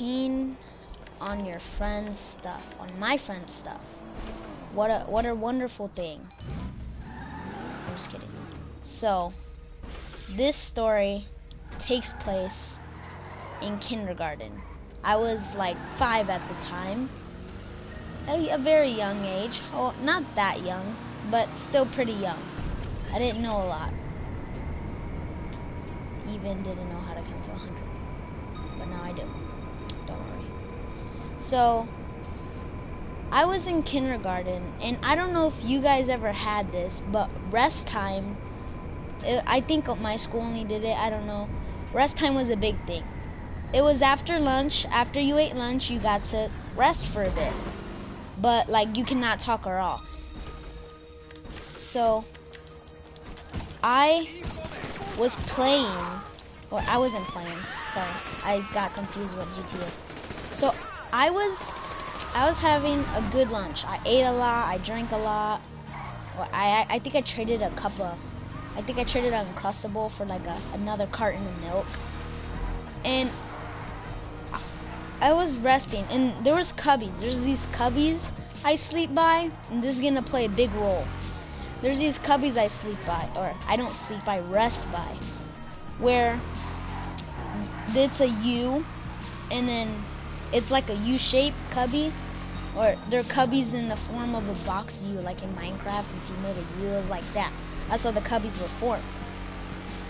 peeing on your friend's stuff, on my friend's stuff. What a wonderful thing. I'm just kidding. So, this story takes place in kindergarten. I was like 5 at the time. A very young age. Oh, not that young, but still pretty young. I didn't know a lot. Even didn't know how to count to 100. But now I do. Don't worry. So, I was in kindergarten, and I don't know if you guys ever had this, but rest time, I think my school only did it, I don't know. Rest time was a big thing. It was after lunch. After you ate lunch, you got to rest for a bit. But, like, you cannot talk at all. So, I was playing, or I wasn't playing, sorry. I got confused with GTA. So, I was having a good lunch. I ate a lot, I drank a lot. Well, I think I traded an Uncrustable for like another carton of milk. And I was resting, and there was cubbies. There's these cubbies I sleep by, and this is gonna play a big role. There's these cubbies I sleep by, or I don't sleep, I rest by, where it's a U, and then it's like a U-shaped cubby, or they're cubbies in the form of a box U, like in Minecraft. If you made a U, it was like that. That's how the cubbies were formed.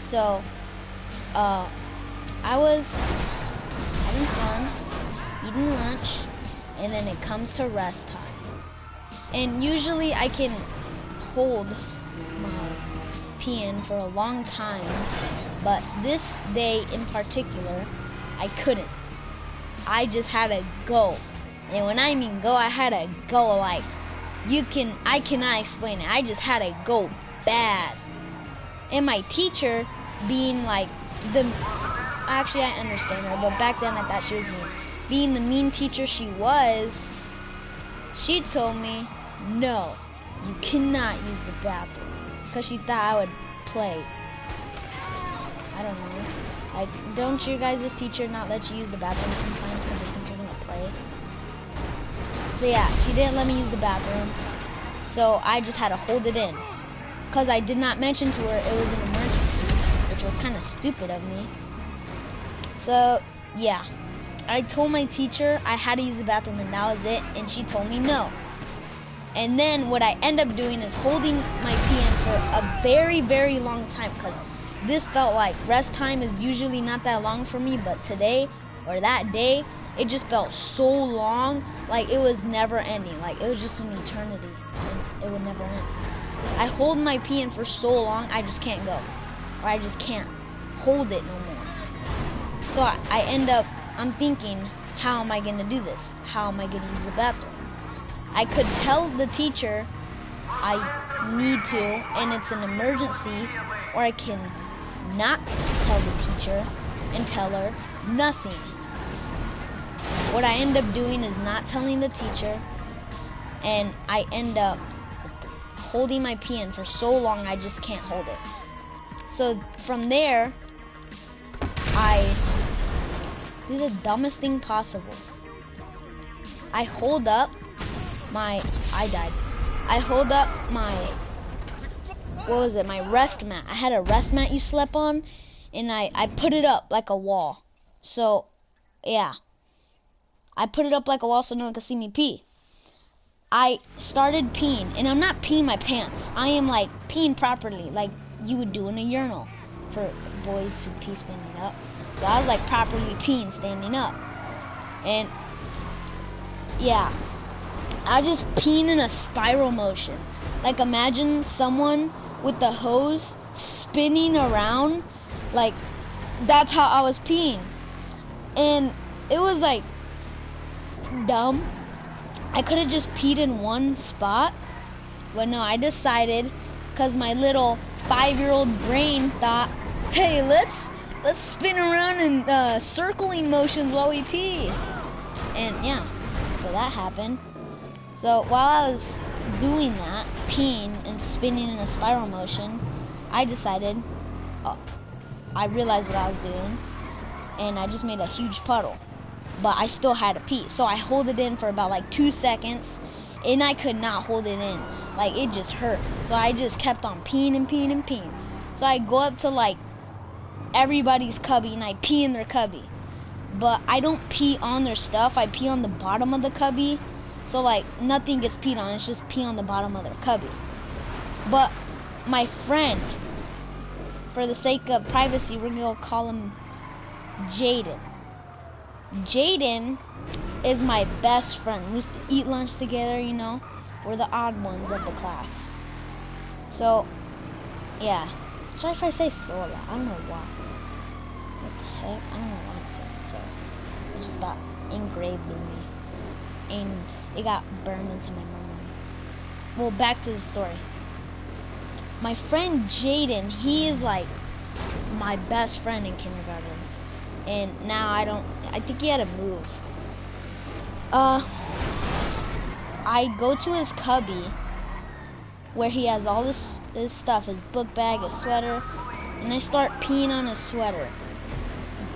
So, I was having fun, eating lunch, and then it comes to rest time. And usually I can hold my peeing for a long time, but this day in particular, I couldn't. I just had to go. And when I mean go, I had to go like, I cannot explain it. I just had to go bad. And my teacher, being like actually I understand her, but back then I thought she was mean. Being the mean teacher she was, she told me, no, you cannot use the bathroom. Because she thought I would play. I don't know. Like, don't your guys' teacher not let you use the bathroom sometimes because they think you're gonna play? So yeah, she didn't let me use the bathroom. So I just had to hold it in. Because I did not mention to her it was an emergency, which was kind of stupid of me. So, yeah. I told my teacher I had to use the bathroom and that was it, and she told me no. And then what I end up doing is holding my pee in for a very, very long time, because this felt like rest time is usually not that long for me, but today, or that day, it just felt so long, like it was never ending. Like it was just an eternity, and it would never end. I hold my pee in for so long, I just can't go. Or I just can't hold it no more. So I end up, I'm thinking, how am I going to do this? How am I going to use the bathroom? I could tell the teacher I need to, and it's an emergency, or I can not tell the teacher and tell her nothing. What I end up doing is not telling the teacher, and I end up holding my pee in for so long I just can't hold it. So from there, I do the dumbest thing possible. I hold up my, I hold up my, my rest mat. I had a rest mat you slept on, and I put it up like a wall. So, yeah. I put it up like a wall so no one could see me pee. I started peeing, and I'm not peeing my pants. I am like peeing properly, like you would do in a urinal for boys who pee standing up. So I was like properly peeing standing up. And yeah, I was just peeing in a spiral motion. Like imagine someone with the hose spinning around. Like that's how I was peeing. And it was like dumb. I could have just peed in one spot, but no, I decided, because my little 5-year-old brain thought, hey, let's spin around in circling motions while we pee. And yeah, so that happened. So while I was doing that, peeing and spinning in a spiral motion, I decided, I realized what I was doing, and I just made a huge puddle. but I still had to pee. So I hold it in for about like 2 seconds, and I could not hold it in. Like, it just hurt. So I just kept on peeing and peeing and peeing. So I go up to like everybody's cubby and I pee in their cubby. But I don't pee on their stuff. I pee on the bottom of the cubby. So like nothing gets peed on. It's just pee on the bottom of their cubby. But my friend, for the sake of privacy, we're gonna call him Jaden. Jaden is my best friend. We used to eat lunch together, you know. We're the odd ones of the class. So, yeah. Sorry if I say so a lot. I don't know why. What the heck? I don't know why I'm saying so. It just got engraved in me. And it got burned into my memory. Well, back to the story. My friend Jaden, he is like my best friend in kindergarten. And now I think he had to move. I go to his cubby where he has all his stuff, his book bag, his sweater, and I start peeing on his sweater.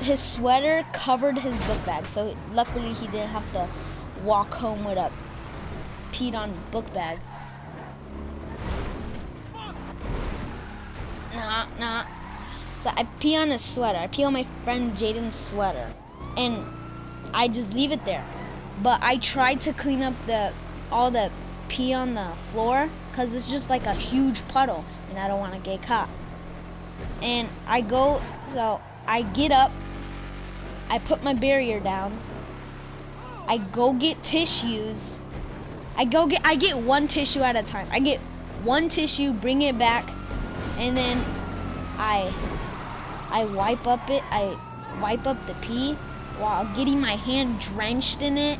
His sweater covered his book bag, so luckily he didn't have to walk home with a peed on book bag. Nah. So I pee on his sweater. I pee on my friend Jaden's sweater. And I just leave it there. But I tried to clean up all the pee on the floor because it's just like a huge puddle and I don't want to get caught. And I get up, I put my barrier down, I go get tissues. I get one tissue at a time. I get one tissue, bring it back, and then I wipe up the pee while getting my hand drenched in it.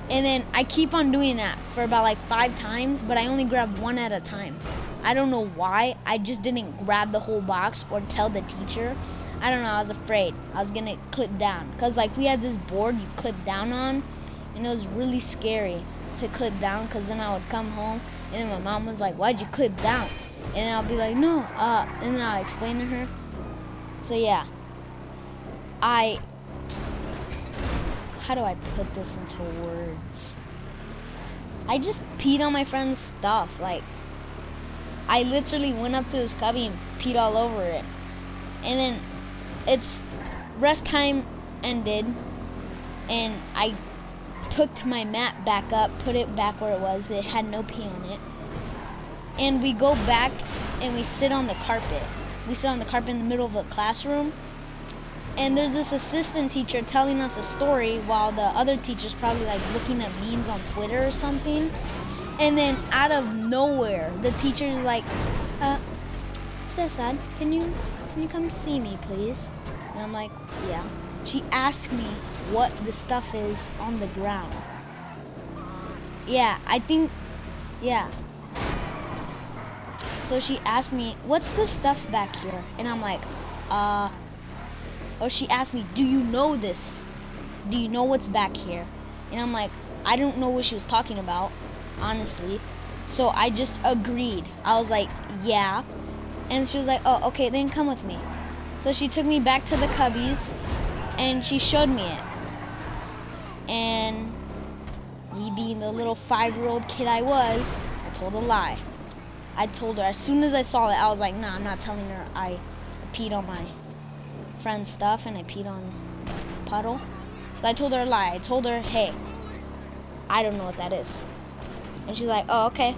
And then I keep on doing that for about like 5 times, but I only grab one at a time. I don't know why. I just didn't grab the whole box or tell the teacher. I don't know, I was afraid I was gonna clip down. Cause like we had this board you clip down on, and it was really scary to clip down, cause then I would come home and then my mom was like, why'd you clip down? And then I'll be like, no, and then I'll explain to her. So yeah, how do I put this into words? I just peed on my friend's stuff. Like, I literally went up to his cubby and peed all over it. And then it's rest time ended, and I picked my mat back up, put it back where it was. It had no pee on it. And we go back and we sit on the carpet. We sit on the carpet in the middle of the classroom. And there's this assistant teacher telling us a story while the other teacher's probably like looking at memes on Twitter or something. And then out of nowhere, the teacher's like, Cesar, can you come see me, please? And I'm like, yeah. She asked me what the stuff is on the ground. Yeah, yeah. So she asked me, what's the stuff back here? And I'm like, or she asked me, do you know this? Do you know what's back here? And I'm like, I don't know what she was talking about, honestly. So I just agreed. I was like, yeah. And she was like, oh, okay, then come with me. So she took me back to the cubbies, and she showed me it. And me being the little 5-year-old kid I was, I told a lie. I told her, as soon as I saw it, I was like, nah, I'm not telling her I peed on my friend's stuff and I peed on the puddle. So I told her a lie. I told her, hey, I don't know what that is. And she's like, oh, okay,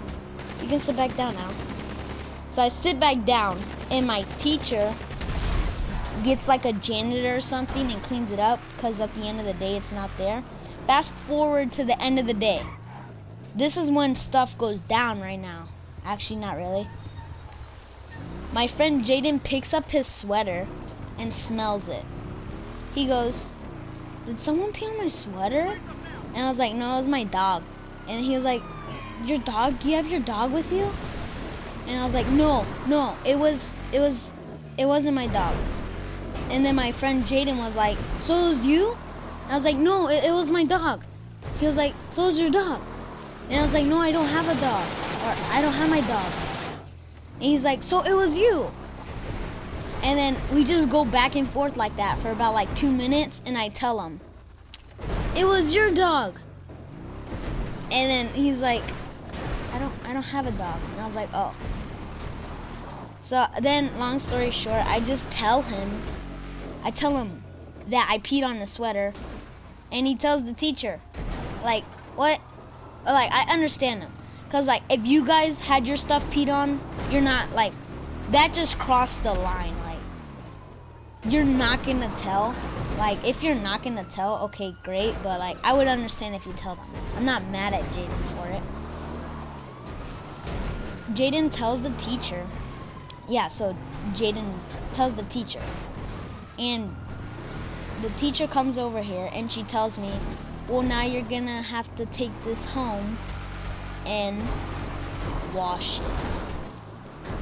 you can sit back down now. So I sit back down, and my teacher gets like a janitor or something and cleans it up, because at the end of the day it's not there. Fast forward to the end of the day. This is when stuff goes down right now. Actually, not really. My friend Jaden picks up his sweater and smells it. He goes, did someone pee on my sweater? And I was like, no, it was my dog. And he was like, your dog? Do you have your dog with you? And I was like, no, it wasn't my dog. And then my friend Jaden was like, so it was you? And I was like, no, it was my dog. He was like, so it was your dog? And I was like, no, I don't have a dog. Or I don't have my dog. And he's like, so it was you? And then we just go back and forth like that for about like 2 minutes, and I tell him, it was your dog. And then he's like, I don't have a dog. And I was like, oh. So then, long story short, I tell him that I peed on the sweater, and he tells the teacher, like, what? Like, I understand him, cause like, if you guys had your stuff peed on, you're not, like, that just crossed the line. Like, you're not gonna tell. Like, if you're not gonna tell, okay, great, but like, I would understand if you tell them. I'm not mad at Jaden for it. Jaden tells the teacher. Yeah, so Jaden tells the teacher, and the teacher comes over here and she tells me, well, now you're gonna have to take this home and wash it.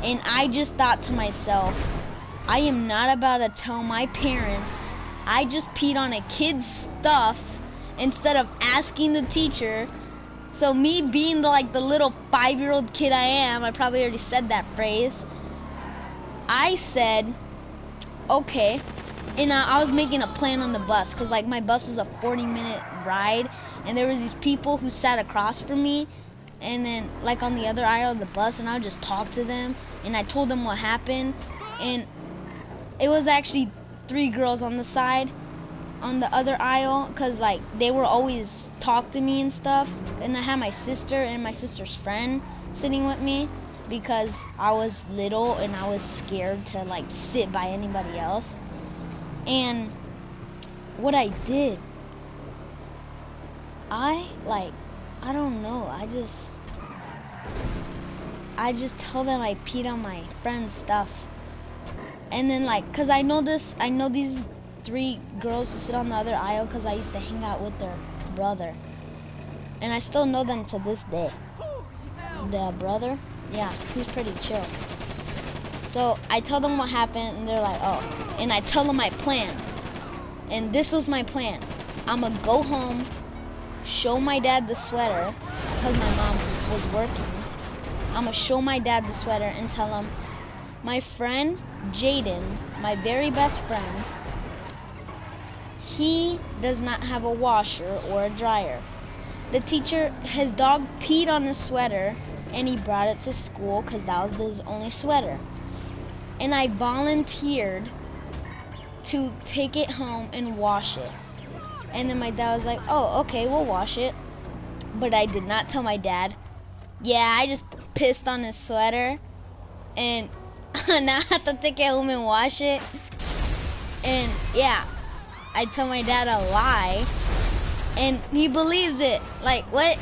And I just thought to myself, I am not about to tell my parents I just peed on a kid's stuff instead of asking the teacher. So me being the little 5-year-old kid I am, I probably already said that phrase. I said, okay. And I was making a plan on the bus, because like my bus was a 40-minute ride, and there was these people who sat across from me, and then like on the other aisle of the bus, and I would just talk to them, and I told them what happened. And it was actually 3 girls on the side, on the other aisle, because like they were always talk to me and stuff. And I had my sister and my sister's friend sitting with me, because I was little and I was scared to like sit by anybody else. And what I did, I don't know, I just tell them I peed on my friend's stuff. And then like, cause I know these 3 girls who sit on the other aisle, cause I used to hang out with their brother. And I still know them to this day. The brother, yeah, he's pretty chill. So I tell them what happened, and they're like, oh. And I tell them my plan. And this was my plan. I'm gonna go home, show my dad the sweater, because my mom was working. I'm gonna show my dad the sweater and tell him, my friend Jaden, my very best friend, he does not have a washer or a dryer. The teacher, his dog peed on the sweater, and he brought it to school because that was his only sweater. And I volunteered to take it home and wash it. And then my dad was like, oh, okay, we'll wash it. But I did not tell my dad, yeah, I just pissed on his sweater, and now I have to take it home and wash it. And yeah, I tell my dad a lie, and he believes it. Like, what?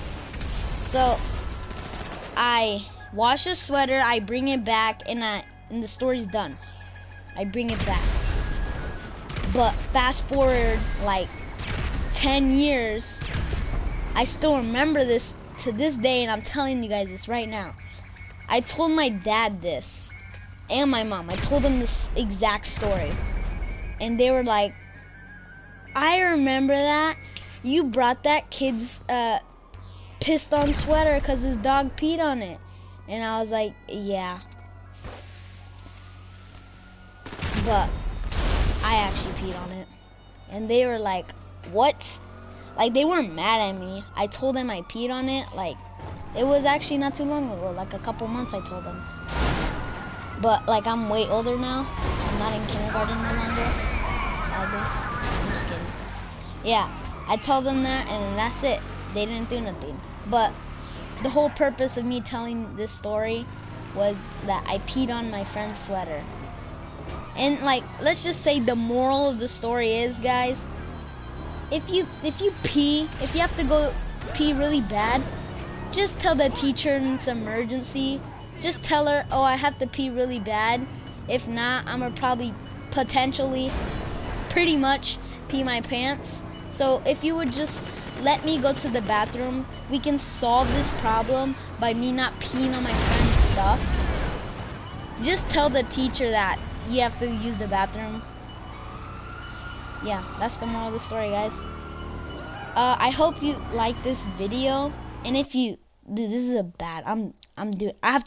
So I wash the sweater, I bring it back, and the story's done. I bring it back. But fast forward like 10 years, I still remember this to this day, and I'm telling you guys this right now. I told my dad this, and my mom. I told them this exact story. And they were like, I remember that. You brought that kid's pissed on sweater because his dog peed on it. And I was like, yeah. But I actually peed on it. And they were like, what? Like, they weren't mad at me. I told them I peed on it. Like, it was actually not too long ago. Like, a couple months I told them. But, like, I'm way older now. I'm not in kindergarten no longer. Sadly. I'm just kidding. Yeah, I told them that, and then that's it. They didn't do nothing. But the whole purpose of me telling this story was that I peed on my friend's sweater. And, like, let's just say the moral of the story is, guys, if you have to go pee really bad, just tell the teacher it's an emergency. Just tell her, oh, I have to pee really bad. If not, I'm gonna probably potentially pretty much pee my pants. So if you would just let me go to the bathroom, we can solve this problem by me not peeing on my friend's stuff. Just tell the teacher that you have to use the bathroom. Yeah, that's the moral of the story, guys. I hope you like this video, and if you, dude, this is a bad. I have